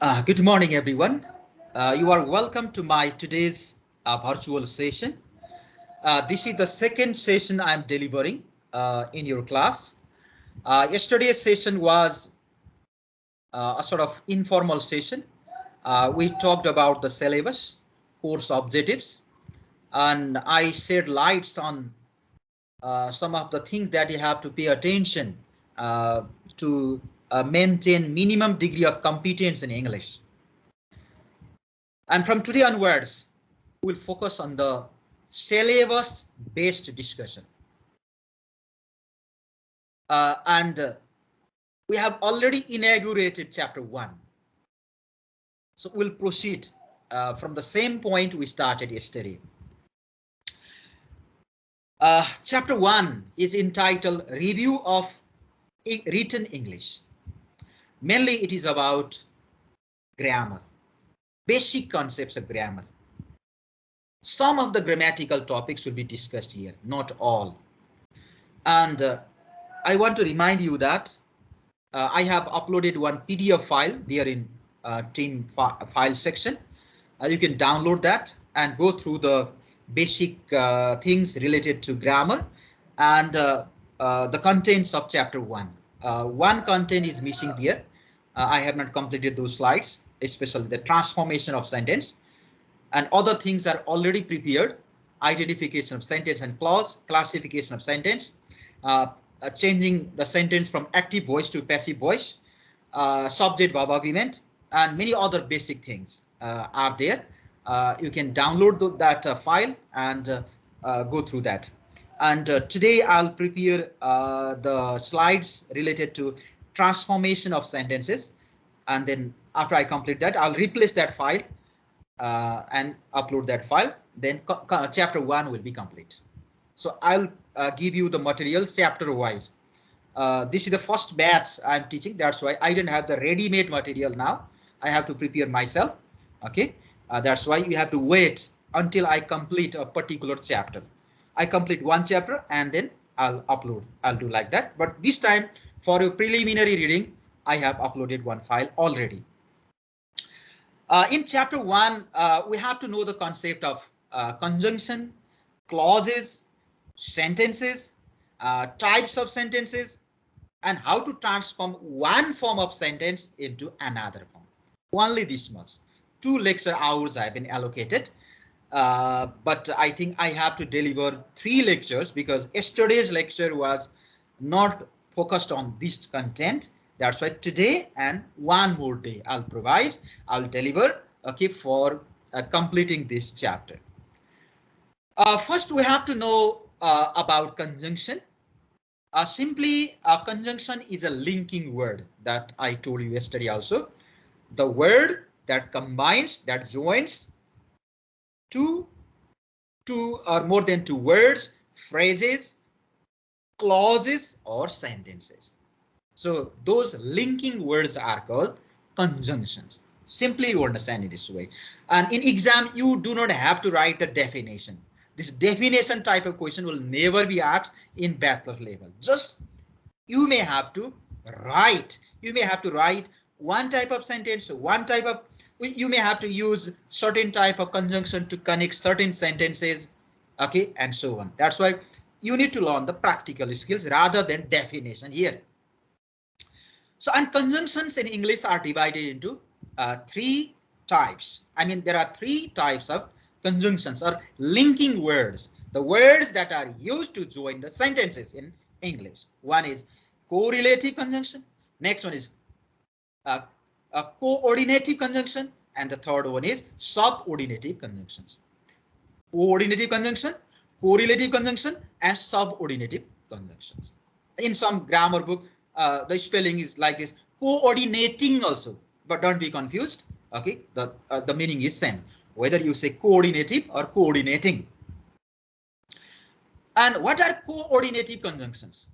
Good morning, everyone. You are welcome to my today's virtual session. This is the second session I'm delivering in your class. Yesterday's session was a sort of informal session. We talked about the syllabus, course objectives, and I shed lights on some of the things that you have to pay attention to maintain minimum degree of competence in English. And from today onwards, we'll focus on the syllabus-based discussion. And we have already inaugurated chapter 1. So we'll proceed from the same point we started yesterday. Chapter 1 is entitled Review of Written English. Mainly it is about grammar, basic concepts of grammar. Some of the grammatical topics will be discussed here, not all. And I want to remind you that I have uploaded one PDF file there in team file section. You can download that and go through the basic things related to grammar and the contents of chapter 1. One content is missing there. I have not completed those slides, especially the transformation of sentence, and other things are already prepared. Identification of sentence and clause, classification of sentence, changing the sentence from active voice to passive voice, subject verb agreement, and many other basic things are there. You can download that file and go through that. And today I'll prepare the slides related to transformation of sentences. And then after I complete that, I'll replace that file and upload that file. Then chapter 1 will be complete. So I'll give you the material chapter wise. This is the first batch I'm teaching. That's why I don't have the ready-made material now. I have to prepare myself. Okay, that's why you have to wait until I complete a particular chapter. I complete one chapter and then I'll upload. I'll do like that. But this time for a preliminary reading, I have uploaded one file already. In chapter 1, we have to know the concept of conjunction, clauses, sentences, types of sentences, and how to transform one form of sentence into another form. Only this much. 2 lecture hours have been allocated, but I think I have to deliver 3 lectures because yesterday's lecture was not focused on this content. That's why today and one more day I'll deliver, okay, for completing this chapter. First, we have to know about conjunction. Simply, a conjunction is a linking word that I told you yesterday also. The word that combines, that joins two or more than 2 words, phrases, clauses, or sentences. So those linking words are called conjunctions. Simply you understand it this way. And in exam, you do not have to write the definition. This definition type of question will never be asked in bachelor level. Just you may have to write. You may have to write one type of sentence, one type of, you may have to use certain type of conjunction to connect certain sentences, okay, and so on. That's why you need to learn the practical skills rather than definition here. So, and conjunctions in English are divided into 3 types. I mean, there are 3 types of conjunctions or linking words, the words that are used to join the sentences in English. One is correlative conjunction. Next one is a coordinative conjunction. And the third one is subordinative conjunctions. Coordinative conjunction, correlative conjunction, and subordinative conjunctions. In some grammar book, the spelling is like this, coordinating also, but don't be confused. Okay, the meaning is same, whether you say coordinative or coordinating. And what are coordinative conjunctions?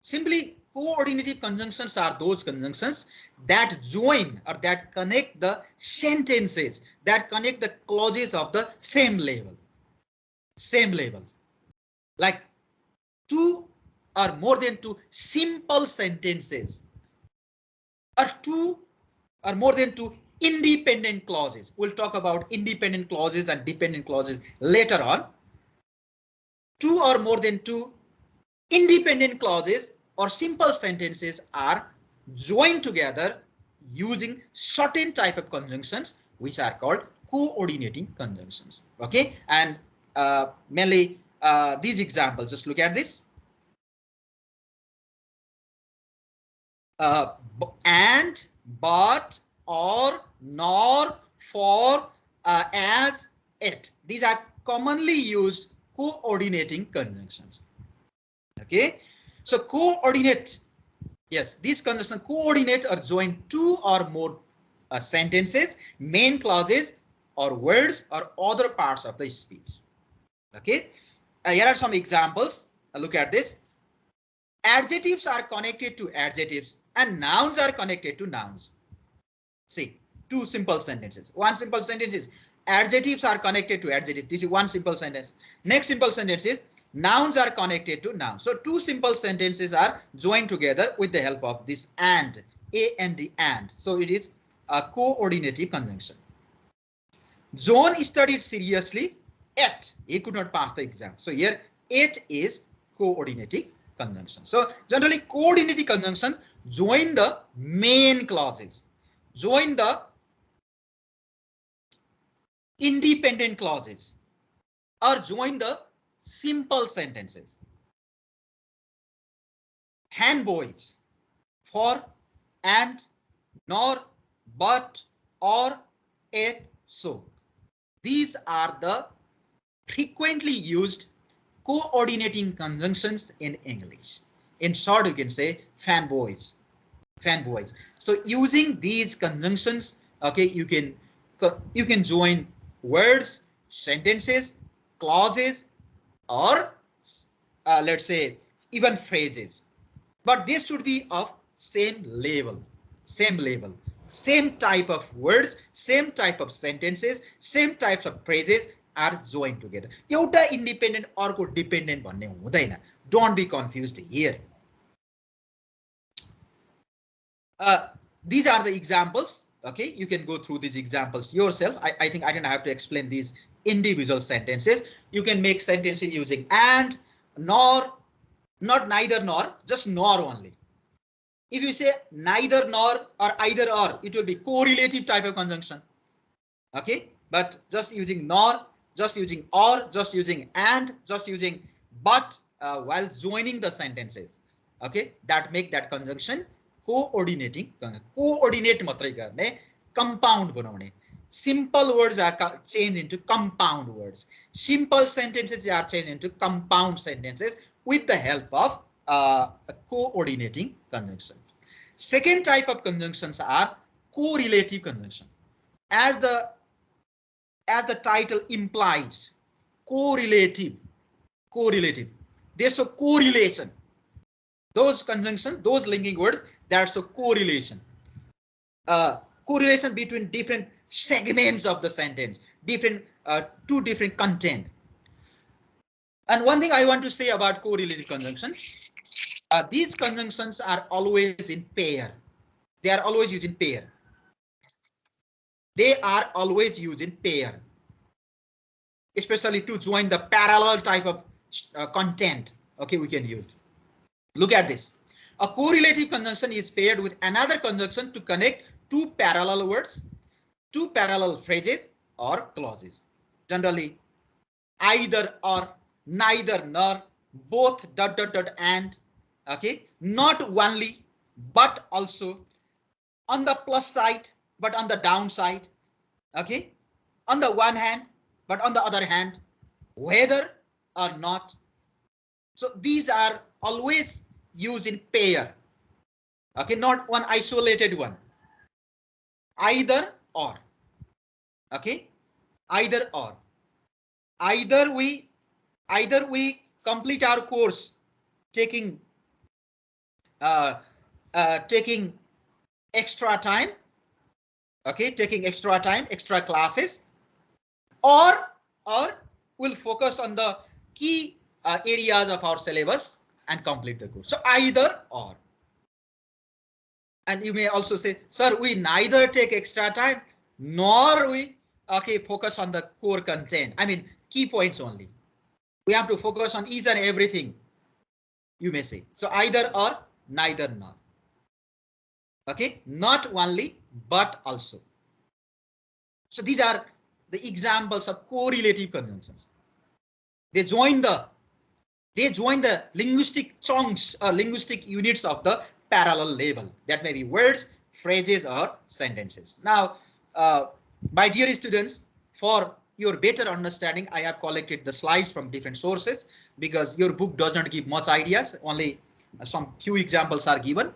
Simply, coordinative conjunctions are those conjunctions that join or that connect the sentences, that connect the clauses of the same level. Like 2 or more than 2 simple sentences, or 2 or more than two independent clauses. We'll talk about independent clauses and dependent clauses later on. Two or more than two independent clauses or simple sentences are joined together using certain type of conjunctions which are called coordinating conjunctions. Okay, and mainly these examples, just look at this. And, but, or, nor, for, as, it. These are commonly used coordinating conjunctions. Okay, so coordinate. Yes, these conjunctions coordinate or join two or more sentences, main clauses, or words, or other parts of the speech. Okay, here are some examples. Look at this. Adjectives are connected to adjectives and nouns are connected to nouns. See, two simple sentences. One simple sentence is adjectives are connected to adjectives. This is one simple sentence. Next simple sentence is nouns are connected to nouns. So two simple sentences are joined together with the help of this and, and. So it is a coordinative conjunction. John studied seriously, yet he could not pass the exam. So here it is coordinating conjunction. So generally coordinating conjunction join the main clauses, join the independent clauses, or join the simple sentences. FANBOYS, for, and, nor, but, or, yet, so. These are the frequently used coordinating conjunctions in English. In short, you can say FANBOYS. FANBOYS. So using these conjunctions, okay, you can join words, sentences, clauses, or let's say even phrases. But they should be of same level, same type of words, same type of sentences, same types of phrases are joined together. Euta independent or dependent भन्ने हुँदैन. Don't be confused here. These are the examples. Okay, you can go through these examples yourself. I think I don't have to explain these individual sentences. You can make sentences using and, nor, not neither nor, just nor only. If you say neither nor or either or, it will be correlative type of conjunction. Okay, but just using nor, just using or, just using and, just using but while joining the sentences. Okay, that make that conjunction coordinating. Coordinate matrai गर्ने, compound बनाउने. Simple words are changed into compound words. Simple sentences are changed into compound sentences with the help of a coordinating conjunction. Second type of conjunctions are correlative conjunction. As the title implies, correlative. There's a correlation. Those conjunctions, those linking words, that's a correlation. Correlation between different segments of the sentence, two different content. And one thing I want to say about correlative conjunctions, these conjunctions are always in pair. They are always used in pair. They are always used in pair, especially to join the parallel type of content. Okay, we can use. Look at this. A correlative conjunction is paired with another conjunction to connect two parallel words, two parallel phrases or clauses. Generally, either or, neither nor, both ... and. Okay, not only but also, on the plus side but on the downside. Okay, on the one hand but on the other hand, whether or not. So these are always used in pair. Okay, not one isolated one. Either or. Okay, either or. Either we complete our course taking extra time. Okay, taking extra time, extra classes, or we'll focus on the key areas of our syllabus and complete the course. So either or. And you may also say, sir, we neither take extra time nor we focus on the core content. I mean, key points only. We have to focus on each and everything, you may say. So either or, neither nor. Okay, not only, but also. So these are the examples of correlative conjunctions. They join the linguistic chunks or linguistic units of the parallel label. That may be words, phrases, or sentences. Now, my dear students, for your better understanding, I have collected the slides from different sources because your book does not give much ideas. Only some few examples are given.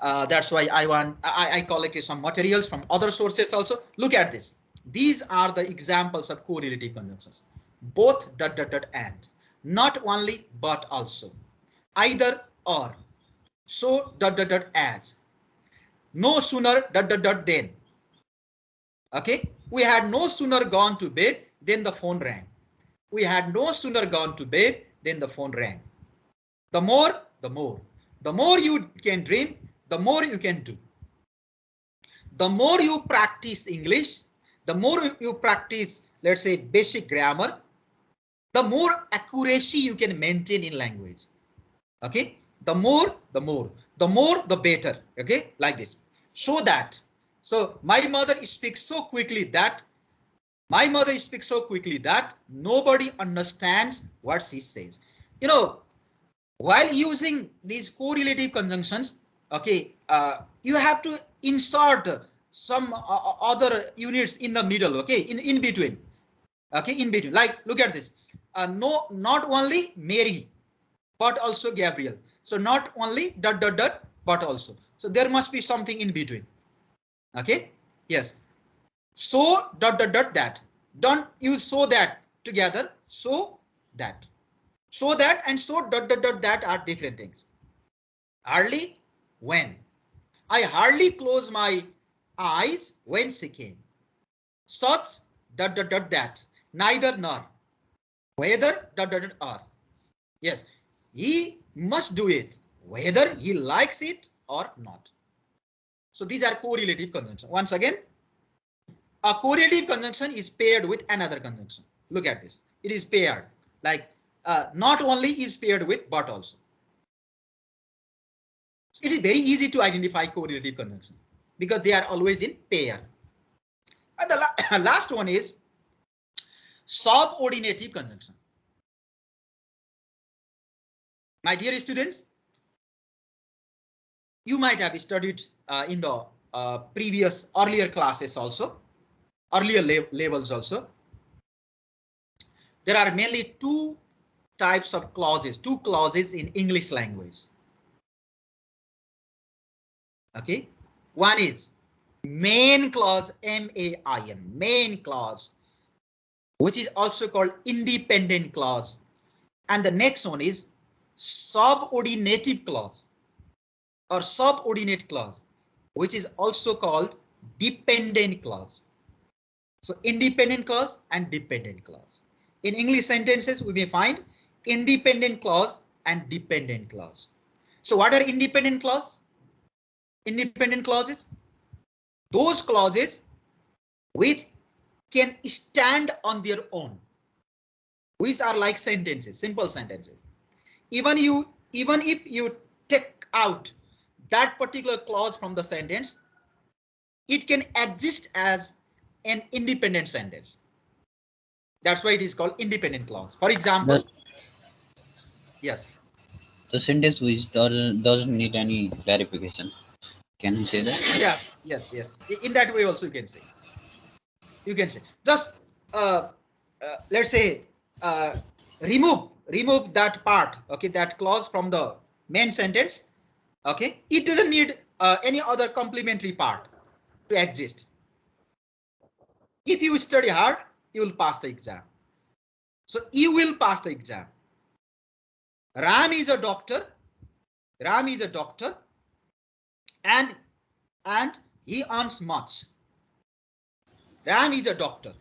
That's why I collected some materials from other sources also. Look at this. These are the examples of correlative conjunctions. Both dot dot dot and. Not only but also. Either or. So dot dot dot as. No sooner dot dot dot then. Okay. We had no sooner gone to bed than the phone rang. We had no sooner gone to bed than the phone rang. The more, the more. The more you can dream, the more you can do. The more you practice English, the more you practice, let's say, basic grammar, the more accuracy you can maintain in language. Okay, the more, the better. Okay, like this. So my mother speaks so quickly that nobody understands what she says. You know, while using these correlative conjunctions, okay, you have to insert some other units in the middle, okay, in between, okay, in between. Like, look at this. No, not only Mary, but also Gabriel. So not only dot dot dot, but also. So there must be something in between. Okay. Yes. So dot dot dot that. Don't use so that together. So that. So that and so dot dot dot that are different things. Hardly when. I hardly close my eyes when she came. Such dot dot dot that. Neither nor. Whether dot dot dot are. Yes. He must do it whether he likes it or not. So these are correlative conjunctions. Once again, a correlative conjunction is paired with another conjunction. Look at this. It is paired. Like not only is paired with, but also. So it is very easy to identify correlative conjunction because they are always in pair. And the last one is subordinative conjunction. My dear students, you might have studied in the previous earlier classes also, earlier levels also. There are mainly two types of clauses, two clauses in English language. Okay, one is main clause, M-A-I-N, main clause, which is also called independent clause. And the next one is subordinative clause or subordinate clause, which is also called dependent clause. So independent clause and dependent clause. In English sentences, we may find independent clause and dependent clause. So what are independent clause? Independent clauses? Those clauses which can stand on their own, which are like sentences, simple sentences. Even if you take out that particular clause from the sentence, it can exist as an independent sentence. That's why it is called independent clause. For example, yes. The sentence which doesn't need any clarification. Can you say that? Yes. In that way also you can say. You can say just let's say remove that part, okay, that clause from the main sentence. Okay, it doesn't need any other complementary part to exist. If you study hard, you will pass the exam. So you will pass the exam. Ram is a doctor. Ram is a doctor, and he earns much. Ram is a doctor.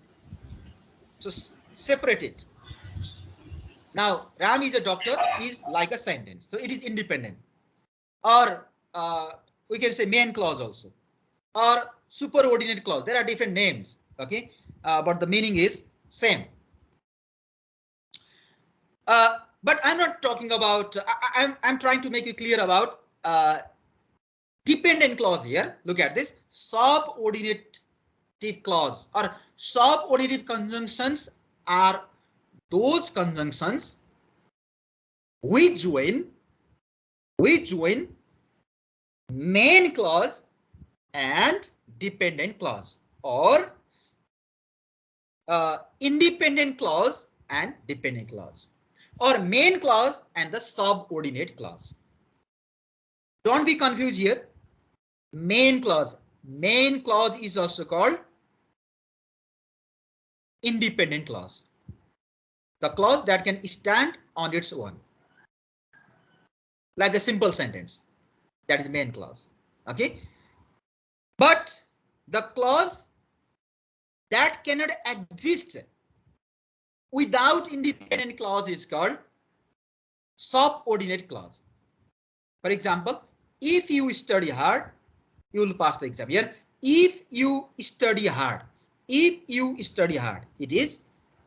So separate it. Now Ram is a doctor is like a sentence, so it is independent. Or we can say main clause also, or superordinate clause. There are different names, okay, but the meaning is same. But I'm not talking about. I'm trying to make you clear about dependent clause here. Look at this: subordinative clause or subordinative conjunctions are those conjunctions which join main clause and dependent clause, or independent clause and dependent clause, or main clause and the subordinate clause. Don't be confused here. Main clause is also called independent clause, the clause that can stand on its own, like a simple sentence. That is main clause, okay. But the clause that cannot exist without independent clause is called subordinate clause. For example, if you study hard, you will pass the exam. Here, if you study hard, it is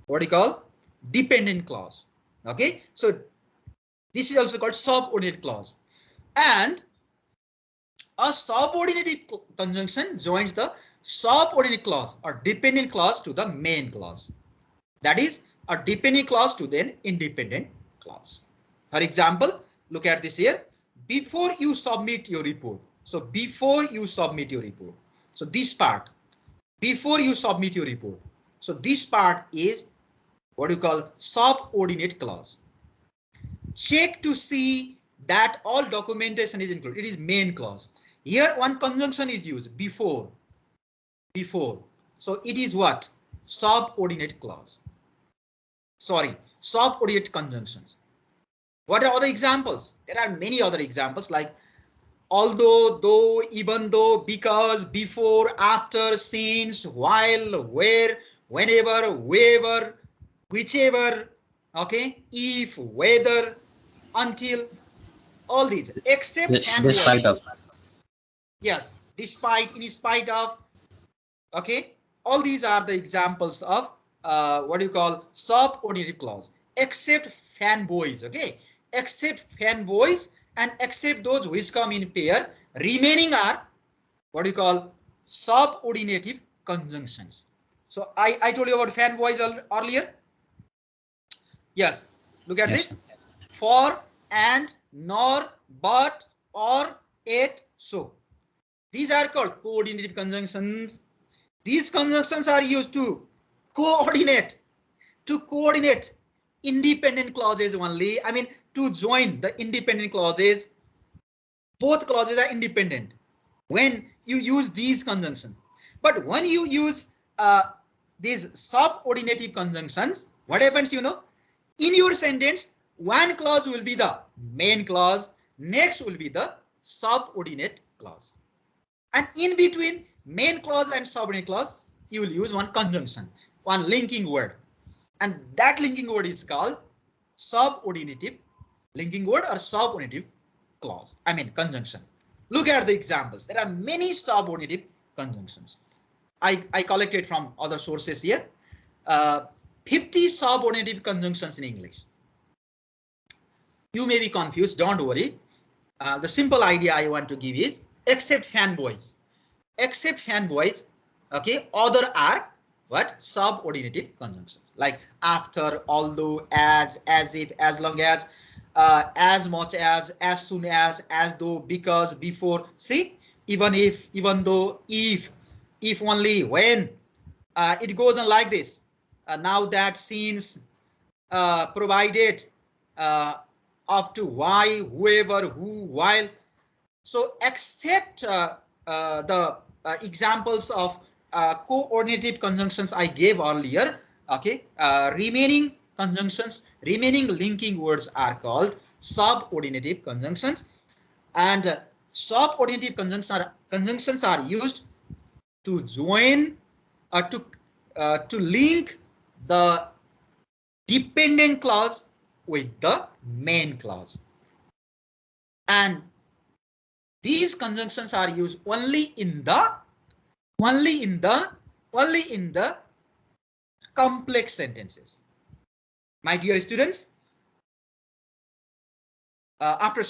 what you call dependent clause. Okay, so this is also called subordinate clause, and a subordinate conjunction joins the subordinate clause or dependent clause to the main clause. That is a dependent clause to the independent clause. For example, look at this here. Before you submit your report. So before you submit your report. So this part, before you submit your report. So this part is what you call subordinate clause. Check to see that all documentation is included. It is main clause. Here one conjunction is used, before. So it is what? Subordinate clause. Sorry, subordinate conjunctions. What are other examples? There are many other examples like although, though, even though, because, before, after, since, while, where, whenever, wherever, whichever, okay, if, whether, until, all these except despite of. Yes, despite, in spite of, okay, all these are the examples of what do you call subordinative clause, except fanboys, okay, except fanboys and except those which come in pair, remaining are what do you call subordinative conjunctions. So I told you about fanboys earlier. Yes, look at Yes, this: for, and, nor, but, or, yet, so. These are called coordinative conjunctions. These conjunctions are used to coordinate independent clauses only. I mean, to join the independent clauses. Both clauses are independent when you use these conjunctions. But when you use these subordinative conjunctions, what happens, in your sentence, one clause will be the main clause, next will be the subordinate clause. And in between main clause and subordinate clause, you will use one conjunction, one linking word. And that linking word is called subordinative linking word or subordinative clause. I mean conjunction. Look at the examples. There are many subordinative conjunctions. I collected from other sources here. 50 subordinative conjunctions in English. You may be confused. Don't worry. The simple idea I want to give is except fanboys. Except fanboys, okay, other are what? Subordinative conjunctions like after, although, as if, as long as much as soon as though, because, before. See, even if, even though, if only, when. It goes on like this. Now that, since, provided, up to, why, whoever, who, while. So except the examples of coordinative conjunctions I gave earlier, okay, remaining conjunctions, remaining linking words are called subordinative conjunctions, and subordinative conjunctions are used to join or to link the dependent clause with the main clause. And These conjunctions are used only in the complex sentences. My dear students, after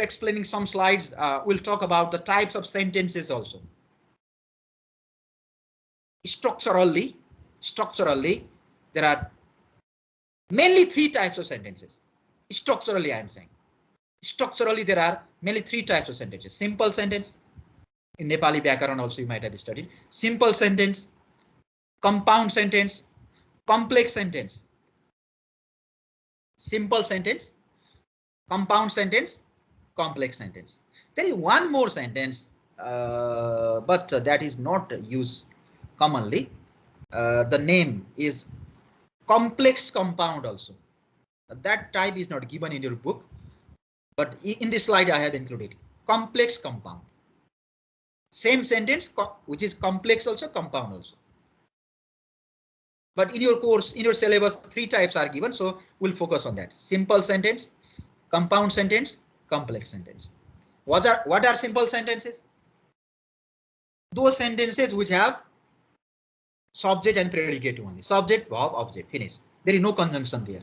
explaining some slides, we'll talk about the types of sentences also. Structurally, there are mainly three types of sentences. Structurally, I am saying. Structurally, there are mainly three types of sentences. Simple sentence. In Nepali Vyakaran also you might have studied. Simple sentence, compound sentence, complex sentence. Simple sentence, compound sentence, complex sentence. There is one more sentence, but that is not used commonly. The name is complex compound also. That type is not given in your book, but in this slide I have included complex compound. Same sentence, which is complex also, compound also. But in your course, in your syllabus, three types are given, so we'll focus on that. Simple sentence, compound sentence, complex sentence. What are simple sentences? Those sentences which have subject and predicate only. Subject, verb, object, finish. There is no conjunction there.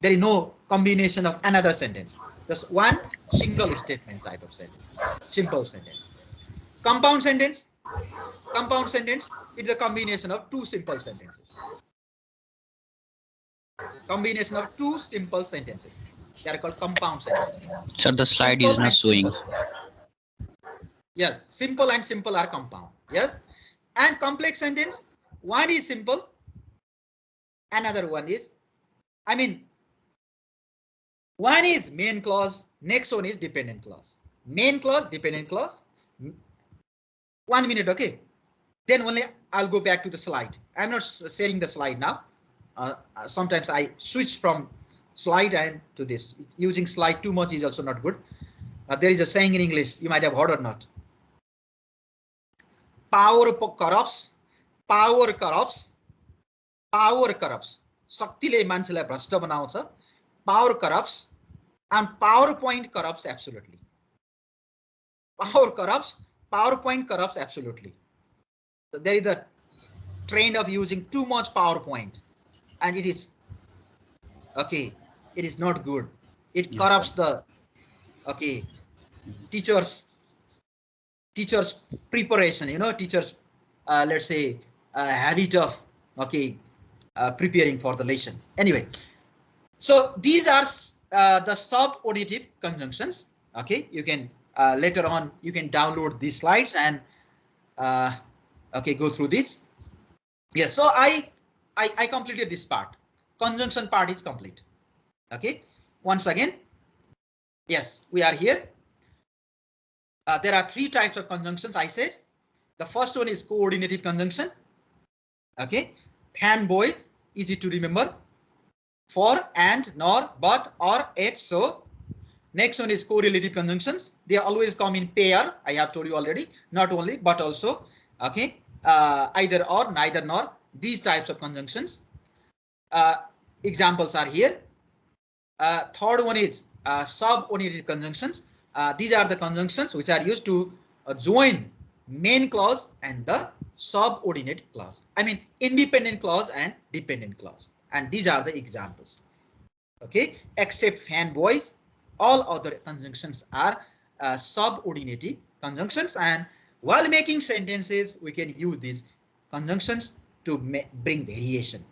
There is no combination of another sentence. Just one single statement type of sentence. Simple sentence. Compound sentence. Compound sentence is a combination of two simple sentences. Combination of two simple sentences. They are called compound sentences. Sir, the slide Simple is not and showing. simple. Yes, simple and simple are compound. Yes, and complex sentence. One is simple. Another one is, one is main clause. Next one is dependent clause. Main clause, dependent clause. 1 minute, okay. Then only I'll go back to the slide. I'm not sharing the slide now. Sometimes I switch from slide and to this. Using slide too much is also not good. There is a saying in English, you might have heard or not. Power corrupts, power corrupts, power corrupts. शक्तिले मान्छेलाई भ्रष्ट बनाउँछ. Power corrupts and PowerPoint corrupts absolutely. Power corrupts, PowerPoint corrupts absolutely. So there is a trend of using too much PowerPoint, and it is okay. It is not good. It corrupts the teachers preparation. You know, teachers let's say habit of preparing for the lesson. Anyway, so these are the subordinative conjunctions. Okay, you can later on you can download these slides and go through this. Yes, so I completed this part. Conjunction part is complete. Okay, once again, yes, we are here. There are three types of conjunctions, I said. The first one is coordinative conjunction. Okay, FANBOYS, easy to remember. For, and, nor, but, or, et, so. Next one is correlative conjunctions. They always come in pair. I have told you already. Not only, but also. Okay, either or, neither nor. These types of conjunctions. Examples are here. Third one is subordinated conjunctions. These are the conjunctions which are used to join main clause and the subordinate clause. I mean independent clause and dependent clause. And these are the examples. Okay, except FANBOYS, all other conjunctions are subordinative conjunctions. And while making sentences, we can use these conjunctions to bring variation.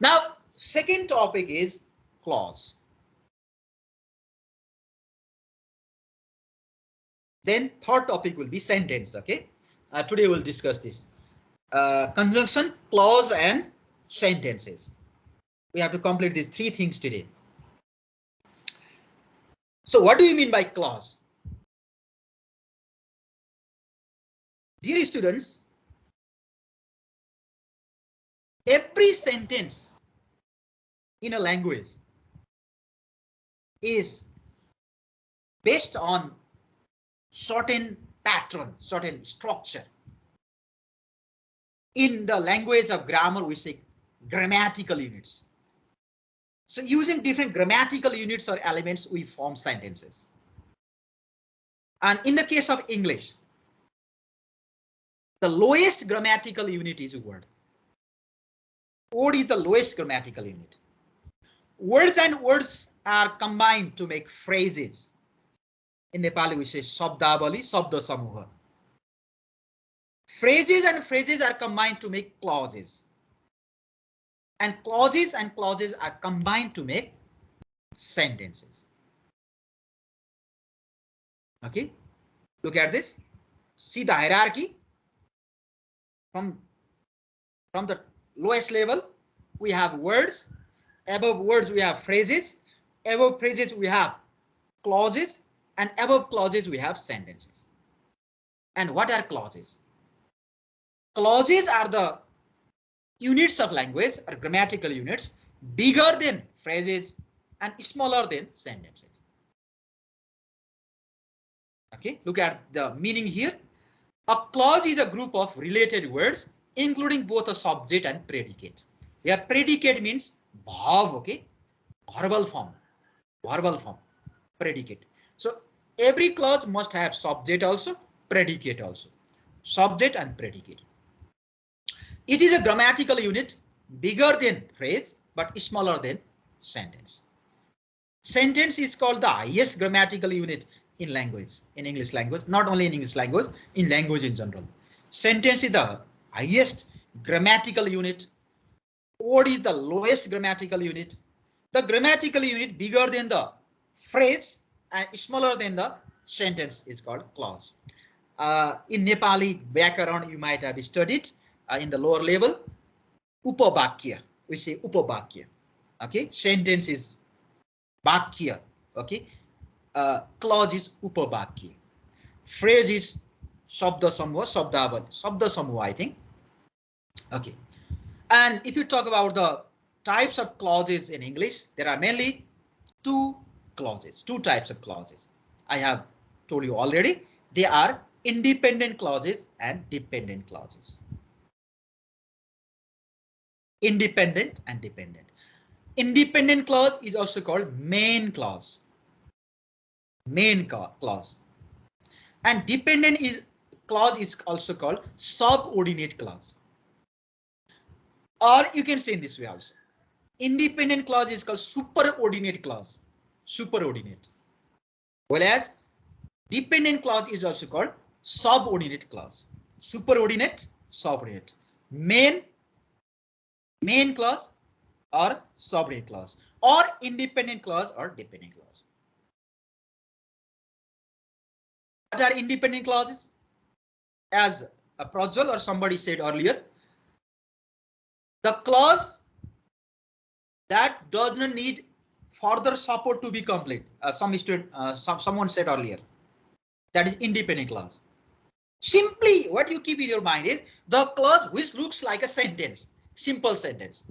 Now, second topic is clause. Then third topic will be sentence. Okay, today we'll discuss this conjunction, clause, and sentences. We have to complete these three things today. So what do you mean by clause? Dear students, every sentence in a language is based on certain pattern, certain structure. In the language of grammar, we say grammatical units. So using different grammatical units or elements, we form sentences. And in the case of English, the lowest grammatical unit is word. Word is the lowest grammatical unit. Words and words are combined to make phrases. In Nepali, we say Shabdavali, Shabda Samuha. Phrases and phrases are combined to make clauses. And clauses are combined to make sentences. Okay, look at this. See the hierarchy. From the lowest level, we have words. Above words, we have phrases. Above phrases, we have clauses. And above clauses, we have sentences. And what are clauses? Clauses are the units of language or grammatical units bigger than phrases and smaller than sentences. Okay, look at the meaning here. A clause is a group of related words, including both a subject and predicate. Here, predicate means verb, okay, verbal form, predicate. So every clause must have subject also, predicate also, subject and predicate. It is a grammatical unit bigger than phrase but smaller than sentence. Sentence is called the highest grammatical unit in language, in English language, not only in English language, in language in general. Sentence is the highest grammatical unit. Word is the lowest grammatical unit. The grammatical unit bigger than the phrase and smaller than the sentence is called clause. In Nepali Vyakaran, you might have studied in the lower level, upavakya. We say upavakya. Okay, sentence is vakya. Okay, clause is upavakya. Phrase is shabda samuha, shabda samuha, I think. Okay, and if you talk about the types of clauses in English, there are mainly two types of clauses. I have told you already. They are independent clauses and dependent clauses. Independent and dependent. Independent clause is also called main clause. Main clause. And dependent clause is also called subordinate clause. Or you can say in this way also. Independent clause is called superordinate clause. Superordinate. Whereas dependent clause is also called subordinate clause. Superordinate, subordinate. Main clause or subordinate clause, or independent clause or dependent clause. What are independent clauses? As a Prajwal or somebody said earlier, the clause that does not need further support to be complete. Someone said earlier, that is independent clause. Simply what you keep in your mind is the clause which looks like a sentence, simple sentence.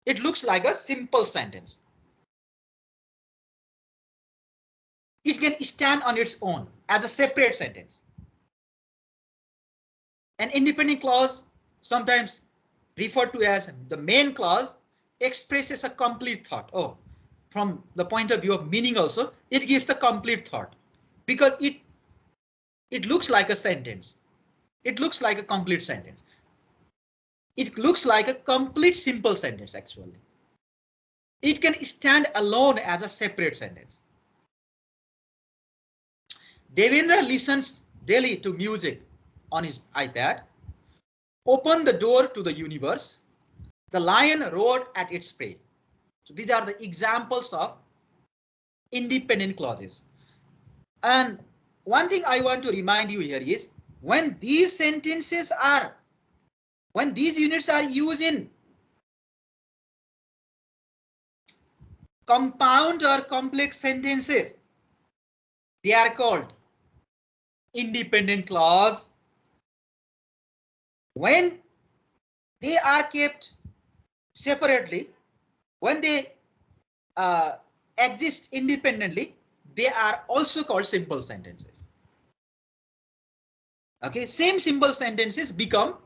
It looks like a simple sentence. It can stand on its own as a separate sentence. An independent clause, sometimes referred to as the main clause, expresses a complete thought. Oh, from the point of view of meaning also, it gives the complete thought because it looks like a sentence. It looks like a complete sentence. It looks like a complete simple sentence actually. It can stand alone as a separate sentence. Devendra listens daily to music on his iPad. Open the door to the universe. The lion roared at its prey. So these are the examples of independent clauses. And one thing I want to remind you here is when these units are used in compound or complex sentences, they are called independent clause. When they are kept separately, when they exist independently, they are also called simple sentences. Okay, same simple sentences become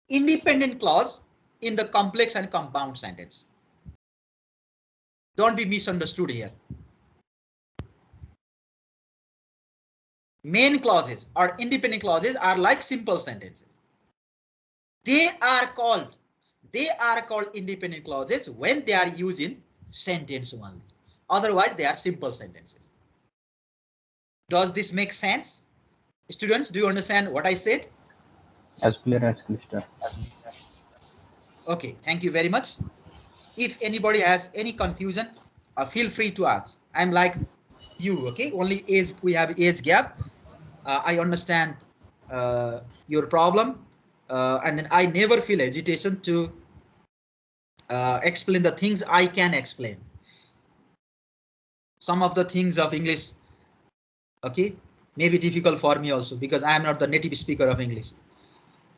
independent clause in the complex and compound sentence. Don't be misunderstood here. Main clauses or independent clauses are like simple sentences. They are called independent clauses when they are used in sentence only. Otherwise, they are simple sentences. Does this make sense? Students, do you understand what I said? As clear as crystal. Okay, thank you very much. If anybody has any confusion, feel free to ask. I'm like you, okay? Only age, we have age gap. I understand your problem, and then I never feel hesitation to explain the things I can explain. Some of the things of English, okay, may be difficult for me also because I am not the native speaker of English.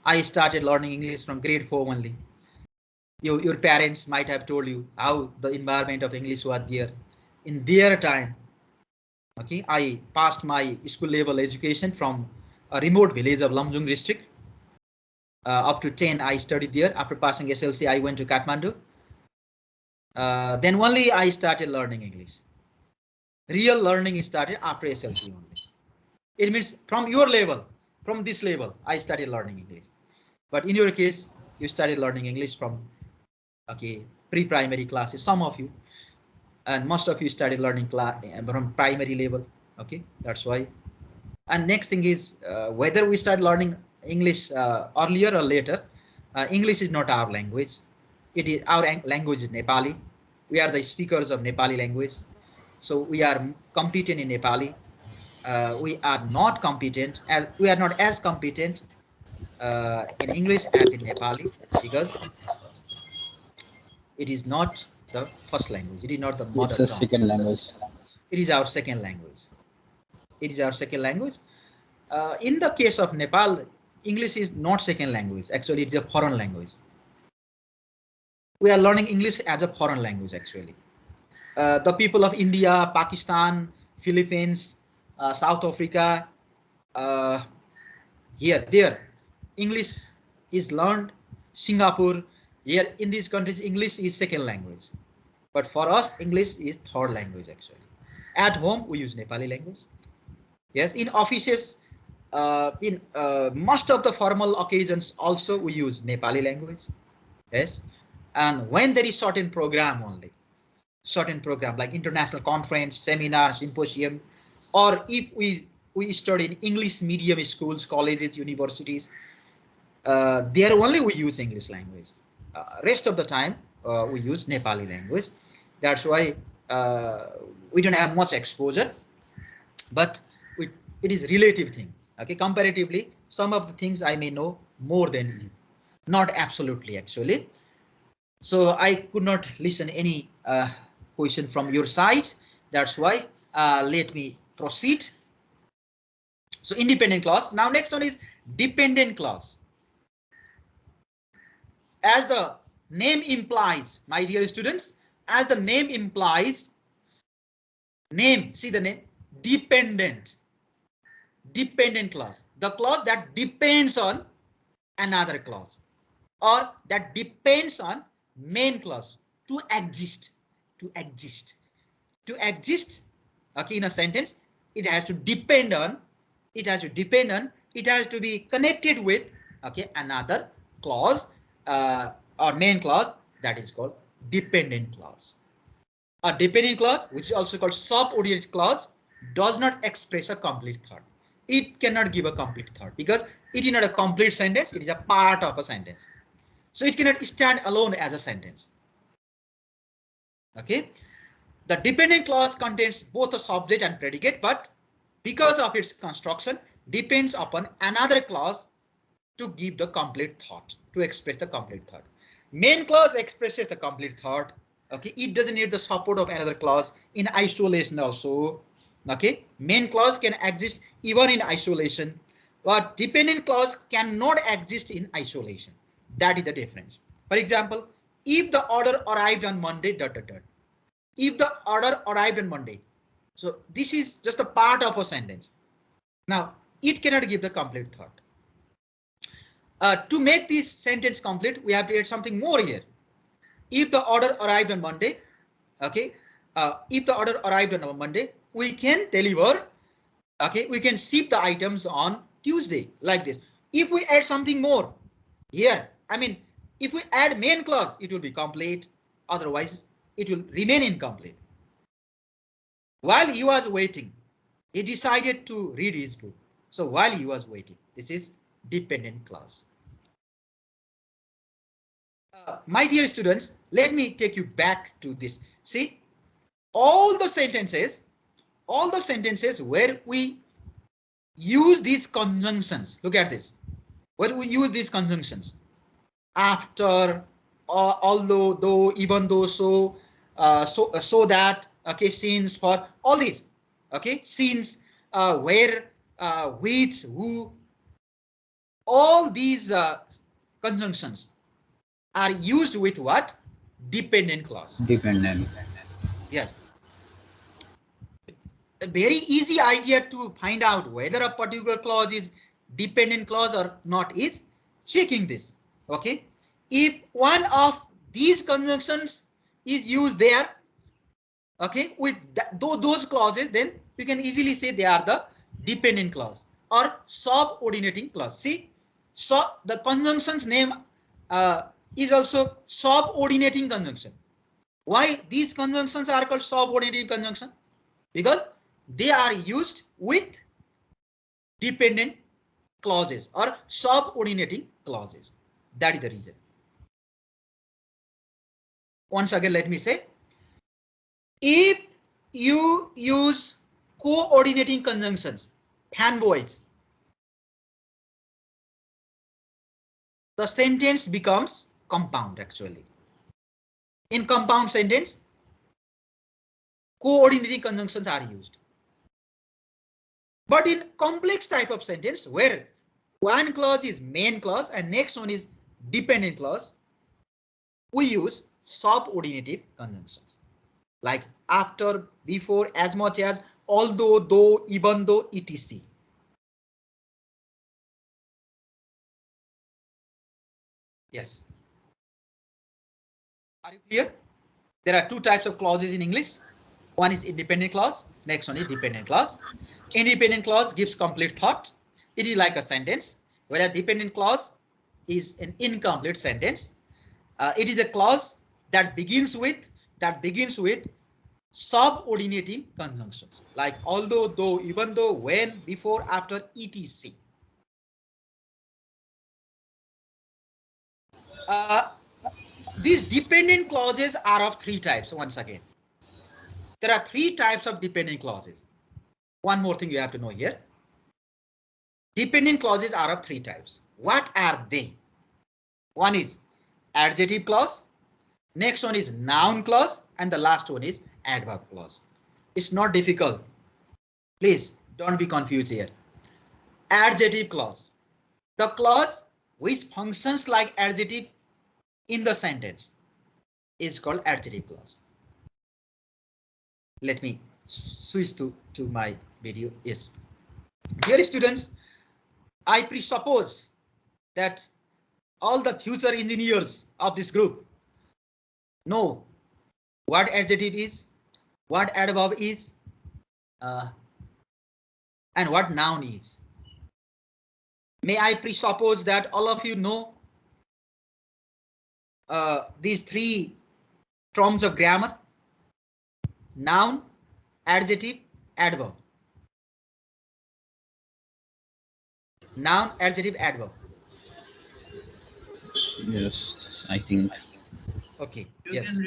I started learning English from grade 4 only. Your parents might have told you how the environment of English was there in their time. Okay, I passed my school level education from a remote village of Lamjung district. Up to 10, I studied there. After passing SLC, I went to Kathmandu. Then only I started learning English. Real learning started after SLC only. It means from your level, from this level, I started learning English. But in your case, you started learning English from, okay, pre-primary classes. Some of you, and most of you started learning class from primary level. Okay, that's why. And next thing is whether we start learning English earlier or later. English is not our language. It is our language is Nepali. We are the speakers of Nepali language. So we are competent in Nepali. We are not competent as we are not as competent in English as in Nepali because it is not the first language. It is not the mother It's a tongue. second language. It is our second language. It is our second language. In the case of Nepal, English is not second language. Actually, it's a foreign language. We are learning English as a foreign language, actually. The people of India, Pakistan, Philippines, South Africa, here, there, English is learned. Singapore, here in these countries, English is second language. But for us, English is third language, actually. At home, we use Nepali language. Yes, in offices, in most of the formal occasions also we use Nepali language. Yes, and when there is certain program only, certain program like international conference, seminar, symposium, or if we study in English medium schools, colleges, universities, there only we use English language. Rest of the time we use Nepali language. That's why we don't have much exposure, but it is relative thing. Okay, comparatively, some of the things I may know more than you, not absolutely actually. So I could not listen any question from your side. That's why let me proceed. So independent clause. Now next one is dependent clause. As the name implies, my dear students, as the name implies, name, see the name, dependent. Dependent clause, the clause that depends on another clause or that depends on main clause to exist, to exist, to exist. Okay, in a sentence, it has to depend on, it has to depend on, it has to be connected with, okay, another clause or main clause, that is called dependent clause. A dependent clause, which is also called subordinate clause, does not express a complete thought. It cannot give a complete thought because it is not a complete sentence, it is a part of a sentence. So it cannot stand alone as a sentence. Okay. The dependent clause contains both a subject and predicate, but because of its construction, depends upon another clause to give the complete thought, to express the complete thought. Main clause expresses the complete thought. Okay, it doesn't need the support of another clause in isolation also. Okay, main clause can exist even in isolation, but dependent clause cannot exist in isolation. That is the difference. For example, if the order arrived on Monday, dot dot dot. If the order arrived on Monday, so this is just a part of a sentence. Now it cannot give the complete thought. To make this sentence complete, we have to add something more here. If the order arrived on Monday, okay, if the order arrived on Monday, we can deliver Okay, we can ship the items on Tuesday like this. If we add something more here, I mean, if we add main clause, it will be complete. Otherwise, it will remain incomplete. While he was waiting, he decided to read his book. So while he was waiting, this is dependent clause. My dear students, let me take you back to this. See, all the sentences where we use these conjunctions. Look at this. Where we use these conjunctions. After, although, though, even though, so, so that, okay, since, for, all these, okay, since, where, which, who, all these conjunctions are used with what? Dependent clause. Dependent. Yes. A very easy idea to find out whether a particular clause is dependent clause or not is checking this. Okay. If one of these conjunctions is used there, okay, with those clauses, then we can easily say they are the dependent clause or subordinating clause. See, so the conjunction's name is also subordinating conjunction. Why these conjunctions are called subordinating conjunction? Because they are used with dependent clauses or subordinating clauses. That is the reason. Once again, let me say, if you use coordinating conjunctions, FANBOYS, the sentence becomes compound actually. In compound sentence, coordinating conjunctions are used. But in complex type of sentence where one clause is main clause and next one is dependent clause, we use subordinative conjunctions like after, before, as much as, although, though, even though, etc. Yes. Are you clear? There are two types of clauses in English. One is independent clause, next one is dependent clause. Independent clause gives complete thought. It is like a sentence, whereas dependent clause is an incomplete sentence. It is a clause that begins with subordinating conjunctions like although, though, even though, when, before, after, etc. These dependent clauses are of three types. Once again, there are three types of dependent clauses. One more thing you have to know here. Dependent clauses are of three types. What are they? One is adjective clause, next one is noun clause, and the last one is adverb clause. It's not difficult. Please don't be confused here. Adjective clause, the clause which functions like adjective in the sentence, is called adjective clause. Let me switch to my video. Yes. Dear students, I presuppose that all the future engineers of this group know what adjective is, what adverb is, and what noun is. May I presuppose that all of you know these three forms of grammar: noun, adjective, adverb. Noun, adjective, adverb. Yes, I think. Okay. Yes.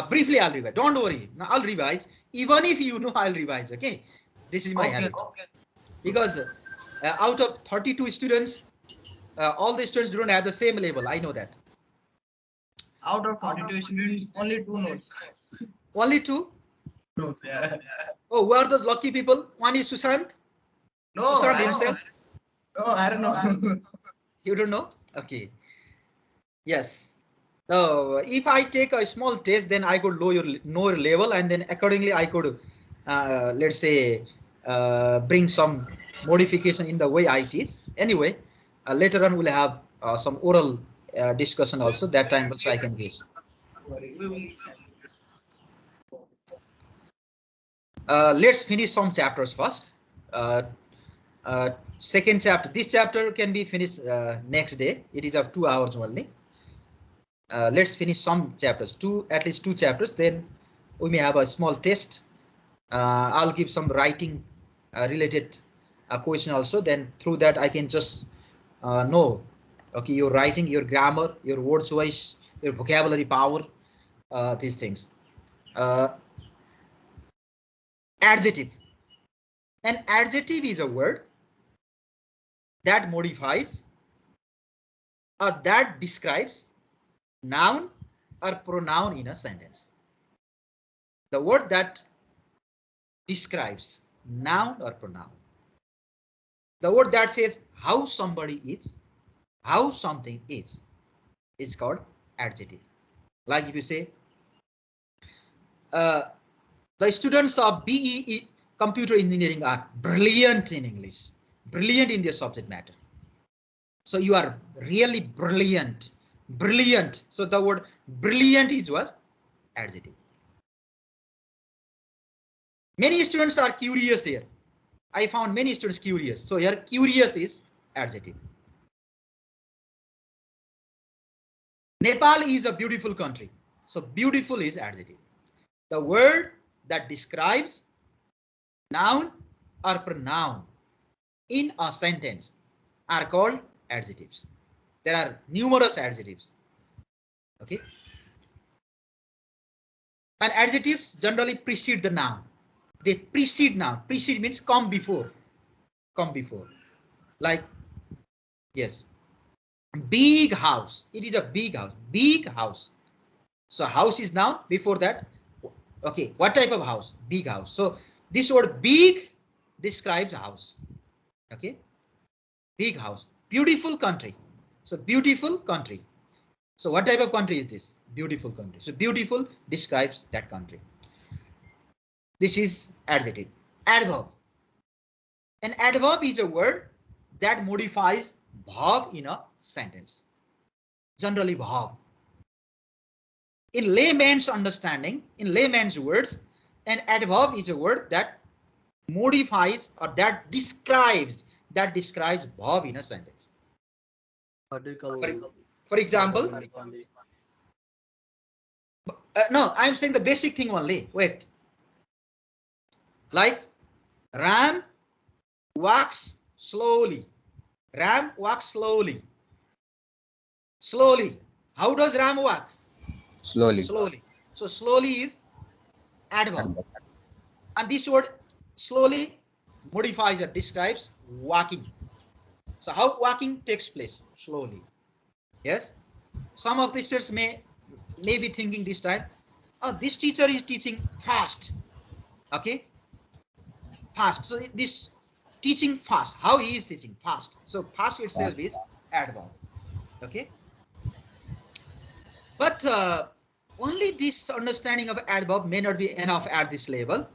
Briefly, I'll revise. Don't worry. Now I'll revise. Even if you know, I'll revise. Okay. This is my habit. Okay. Because out of 32 students, all the students don't have the same level. I know that. Out of 42 students, only 2 notes. Only 2? Notes, yeah. Oh, who are those lucky people? One is Sushant. No, Sushant himself. No, I don't know. You don't know? Okay. Yes. So if I take a small test, then I could know your level, and then accordingly I could, let's say, bring some modification in the way I teach. Anyway, later on we'll have some oral discussion also. That time also I can guess. Let's finish some chapters first. Second chapter, this chapter can be finished next day. It is of 2 hours only. Let's finish some chapters, at least two chapters. Then we may have a small test. I'll give some writing related question also. Then through that I can just know, okay, your writing, your grammar, your word choice, your vocabulary power, these things. Adjective. An adjective is a word that modifies or that describes noun or pronoun in a sentence. The word that describes noun or pronoun. The word that says how somebody is, how something is called adjective. Like if you say, the students of BEE computer engineering are brilliant in English, brilliant in their subject matter. So you are really brilliant, brilliant. So the word brilliant is what? Adjective. Many students are curious here. I found many students curious. So here curious is adjective. Nepal is a beautiful country. So beautiful is adjective. The word that describes noun or pronoun in a sentence are called adjectives. There are numerous adjectives. Okay. And adjectives generally precede the noun. They precede noun. Precede means come before. Come before. Like, yes. Big house. It is a big house. Big house. So house is noun. Before that, okay, what type of house? Big house. So this word big describes a house. Okay. Big house. Beautiful country. So beautiful country. So what type of country is this? Beautiful country. So beautiful describes that country. This is adjective. Adverb. An adverb is a word that modifies verb in a sentence. Generally verb. In layman's understanding, in layman's words, an adverb is a word that modifies or that describes verb in a sentence. For example, no, I'm saying the basic thing only. Wait. Like Ram walks slowly. Ram walks slowly. Slowly. How does Ram walk? Slowly. Slowly. So slowly is adverb. And this word slowly modifies or describes walking. So how walking takes place? Slowly. Yes. Some of the students may be thinking this time, oh, this teacher is teaching fast. Okay. Fast. So this teaching fast. How he is teaching fast. So fast itself is adverb. Okay. But only this understanding of adverb may not be enough at this level.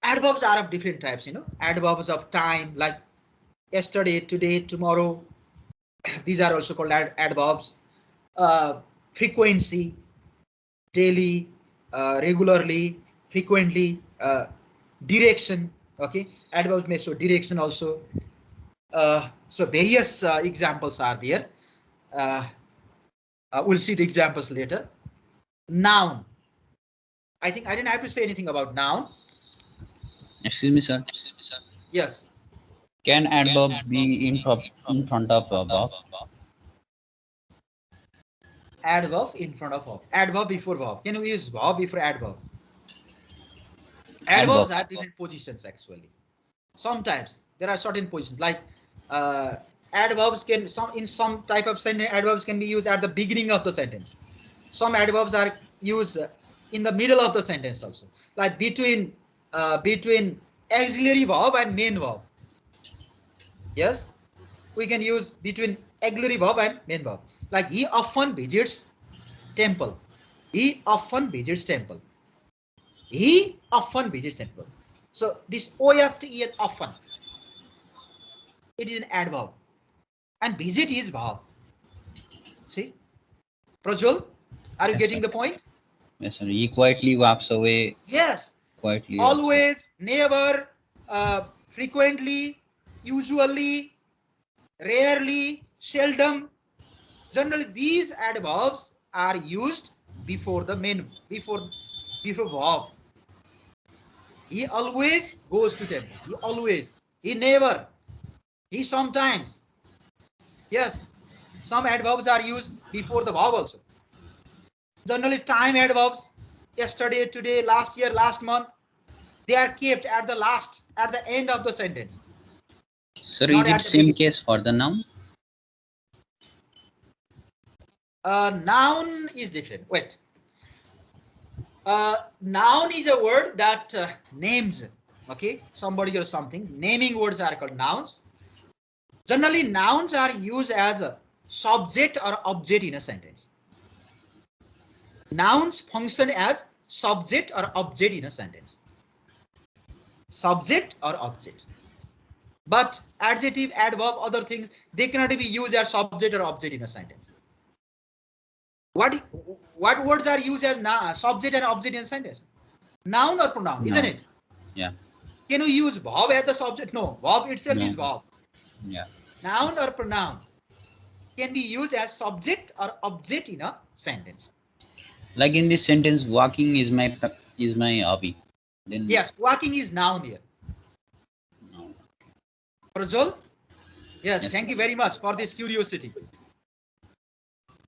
Adverbs are of different types, adverbs of time, like yesterday, today, tomorrow. These are also called adverbs. Frequency, daily, regularly, frequently, direction. Okay, adverbs may show direction also. So various examples are there. We'll see the examples later. Noun. I think I didn't have to say anything about noun. Excuse me, sir. Yes. Can adverb be in front of a verb? Adverb in front of verb. Adverb before verb. Can we use verb before adverb? Adverbs have different positions actually. Sometimes there are certain positions like adverbs can in some type of sentence adverbs can be used at the beginning of the sentence. Some adverbs are used in the middle of the sentence also, like between auxiliary verb and main verb. Yes, we can use between auxiliary verb and main verb. Like he often visits temple. He often visits temple. He often visits temple. So this OFT and often, it is an adverb, and visit is verb. See, Prajwal, are you getting the point? Yes, sir. He quietly walks away. Yes. Quietly. Also. Always, never, frequently, usually, rarely, seldom. Generally, these adverbs are used before the main, before verb. He always goes to temple. He always. He never. He sometimes. Yes. Some adverbs are used before the verb also. Generally, time adverbs, yesterday, today, last year, last month, they are kept at the last, at the end of the sentence. Sir, Not is it at the same beginning. case for the noun? Noun is different. Wait. Noun is a word that names, okay, somebody or something. Naming words are called nouns. Generally, nouns are used as a subject or object in a sentence. Nouns function as subject or object in a sentence. Subject or object. But adjective, adverb, other things, they cannot be used as subject or object in a sentence. What words are used as subject and object in a sentence? Noun or pronoun, isn't it? Yeah. Can you use verb as the subject? No, verb itself is verb. Yeah. Noun or pronoun can be used as subject or object in a sentence. Like in this sentence, walking is my hobby. Then Yes, walking is noun here. no. Prajwal? Yes, thank you very much for this curiosity.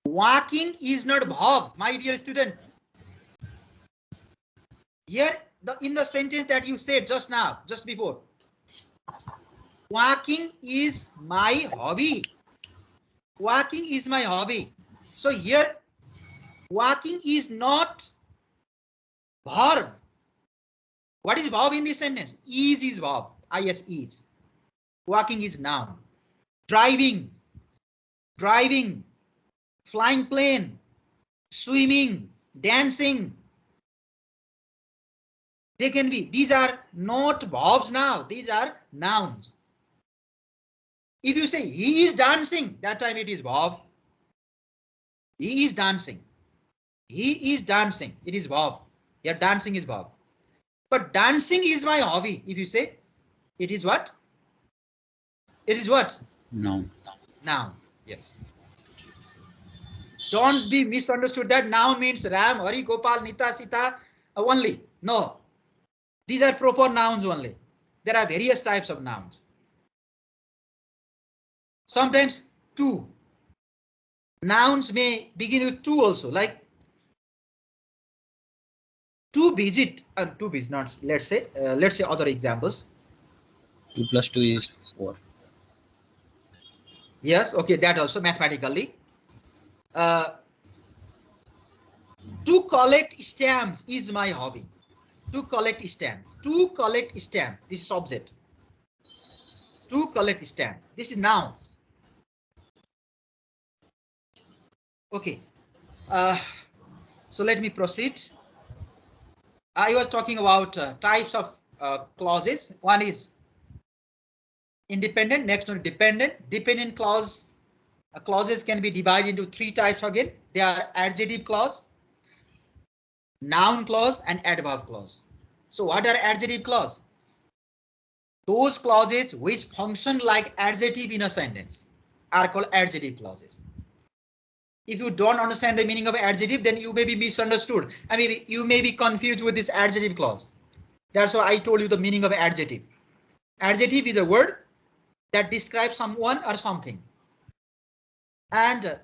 Walking is not verb, my dear student. Here, in the sentence that you said just now, just before, walking is my hobby. Walking is my hobby. So here, walking is not verb. What is verb in this sentence? Is verb. Is. Walking is noun. Driving, flying plane, swimming, dancing. They can be. These are not verbs now. These are nouns. If you say he is dancing, that time it is verb. He is dancing. He is dancing. It is verb. Yeah, dancing is verb. But dancing is my hobby. If you say, it is what? It is what? No. Noun. Yes. Don't be misunderstood that noun means Ram, Hari, Gopal, Nita, Sita only. No. These are proper nouns only. There are various types of nouns. Sometimes two. Nouns may begin with two also, like to visit and to visit. Not let's say other examples. 2 plus 2 is 4. Yes, okay, that also mathematically. To collect stamps is my hobby. To collect stamp. To collect stamp. This is object. To collect stamp. This is noun. Okay. So let me proceed. I was talking about types of clauses. One is independent. Next one, dependent. Dependent clause. Clauses can be divided into three types again. They are adjective clause, noun clause, and adverb clause. So what are adjective clause? Those clauses which function like adjective in a sentence are called adjective clauses. If you don't understand the meaning of adjective, then you may be misunderstood. I mean, you may be confused with this adjective clause. That's why I told you the meaning of adjective. Adjective is a word that describes someone or something. And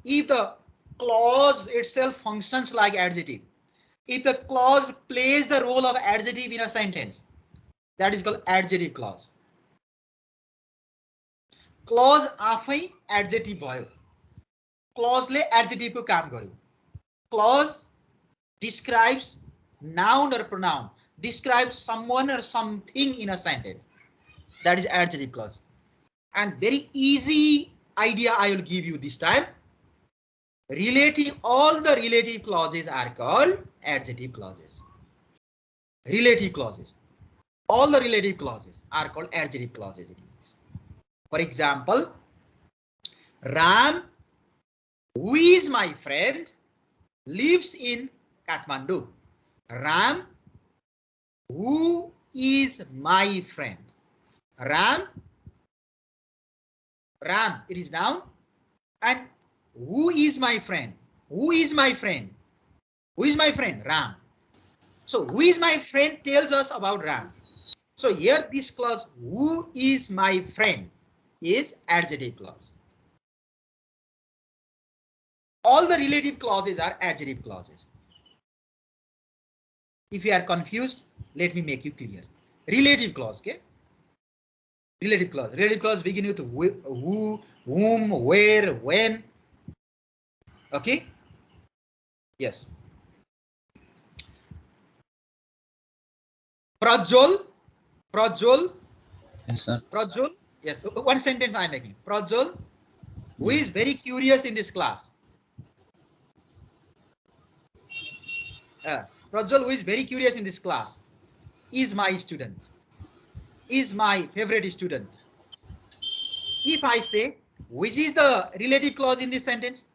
if the clause itself functions like adjective, if the clause plays the role of adjective in a sentence, that is called adjective clause. Clause आफै adjective भयो. Clause ले adjective को काम गर्यो. Clause describes noun or pronoun, describes someone or something in a sentence. That is adjective clause. And very easy idea I will give you this time. All the relative clauses are called adjective clauses. Relative clauses. All the relative clauses are called adjective clauses in English. For example, Ram, who is my friend, lives in Kathmandu. Ram, who is my friend? Ram, it is noun. And who is my friend? Who is my friend? Who is my friend? Ram. So who is my friend tells us about Ram. So here this clause, who is my friend, is adjective clause. All the relative clauses are adjective clauses. If you are confused, let me make you clear. Relative clause, okay? Relative clause. Relative clause begin with who, whom, where, when. Okay? Yes. Prajwal. Yes, sir. Prajwal. Yes, one sentence I am making. Prajwal, who is very curious in this class. Prajwal, who is very curious in this class, is my student. Is my favorite student. If I say, which is the relative clause in this sentence?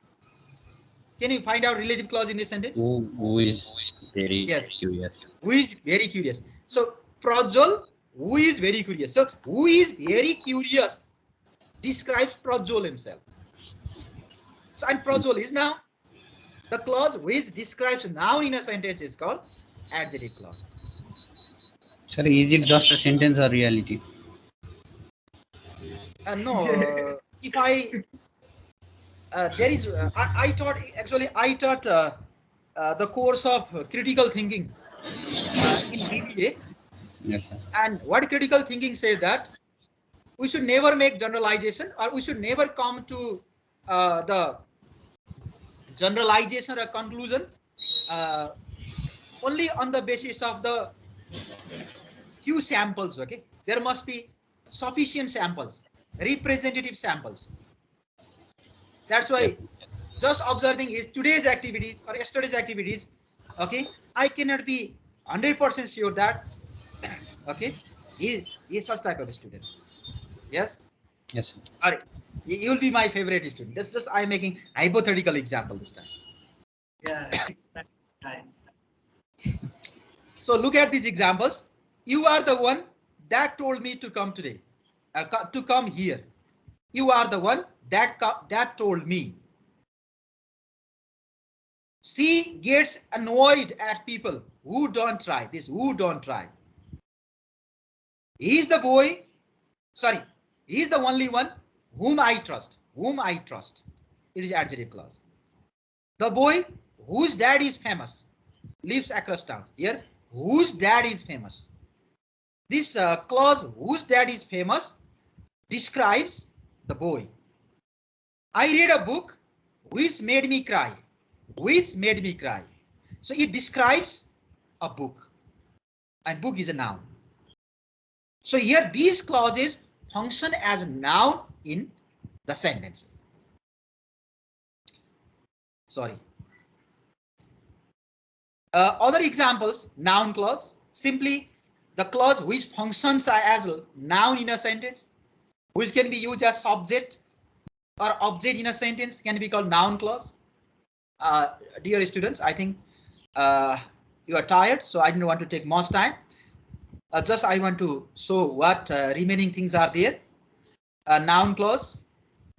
Can you find out relative clause in this sentence? Who is very Yes. curious? Who is very curious. So Prajwal, who is very curious. So who is very curious describes Prajwal himself. So and Prajwal is now. The clause which describes noun in a sentence is called adjective clause. Sir, is it just a sentence or reality? No, if I there is I taught the course of critical thinking in BBA. Yes, sir. And what critical thinking says that we should never make generalization, or we should never come to the generalization or conclusion only on the basis of the few samples. Okay, there must be sufficient samples, representative samples. That's why Yep. just observing his today's activities or yesterday's activities, okay, I cannot be 100% sure that okay, he is such type of a student. Yes. Yes, sir. All right. You will be my favorite student. That's just I'm making hypothetical example this time. Yeah, that's kind. So look at these examples. You are the one that told me to come today, to come here. You are the one that told me. She gets annoyed at people who don't try. This who don't try. He is the boy. Sorry, he is the only one whom I trust. Whom I trust. It is adjective clause. The boy whose dad is famous lives across town. Here, whose dad is famous. This clause, whose dad is famous, describes the boy. I read a book which made me cry. Which made me cry. So it describes a book. And book is a noun. So here these clauses function as a noun in the sentence. Sorry. Other examples, noun clause, simply the clause which functions as a noun in a sentence, which can be used as subject or object in a sentence, can be called noun clause. Dear students, I think you are tired, so I didn't want to take much time. Just I want to show what remaining things are there. Noun clause,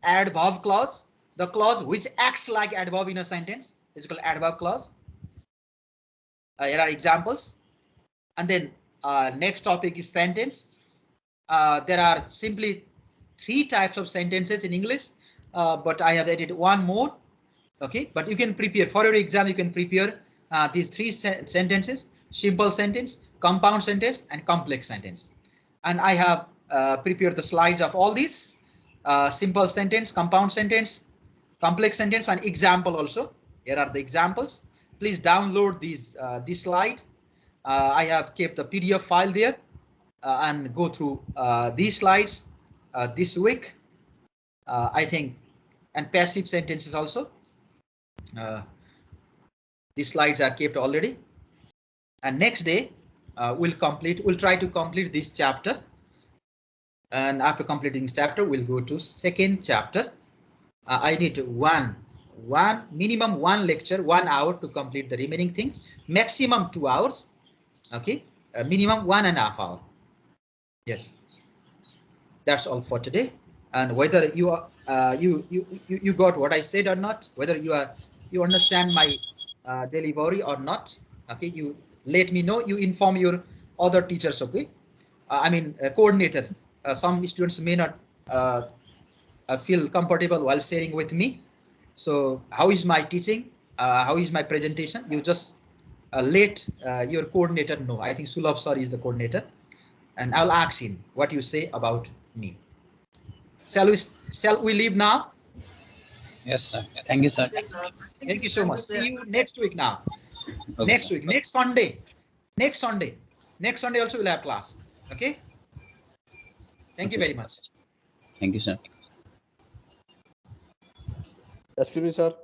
adverb clause, the clause which acts like adverb in a sentence is called adverb clause. Here are examples. And then next topic is sentence. There are simply 3 types of sentences in English, but I have added one more. Okay, but you can prepare for your exam. You can prepare these 3 sentences: simple sentence, compound sentence, and complex sentence. And I have prepared the slides of all these: simple sentence, compound sentence, complex sentence, and example also. Here are the examples. Please download this slide. I have kept the PDF file there and go through these slides this week. I think, and passive sentences also. These slides are kept already. And next day we'll try to complete this chapter. And after completing this chapter, we'll go to second chapter. I need one minimum one lecture, 1 hour to complete the remaining things, maximum 2 hours. Okay, minimum 1.5 hours. Yes, that's all for today. And whether you are you got what I said or not, whether you understand my delivery or not, okay, you let me know. You inform your other teachers. Okay, I mean coordinator. Some students may not feel comfortable while sharing with me. So how is my teaching? How is my presentation? You just let your coordinator know. I think Sulabh sir is the coordinator, and I'll ask him what you say about me. Shall we leave now? Yes, sir. Thank you, sir. Yes, sir. Thank you so much. See you next week now. Okay, Next sir. week, next Sunday. Next Sunday. Next Sunday also we'll have class. Okay? Thank you Okay, very sir. much. Thank you, sir. Excuse me, sir.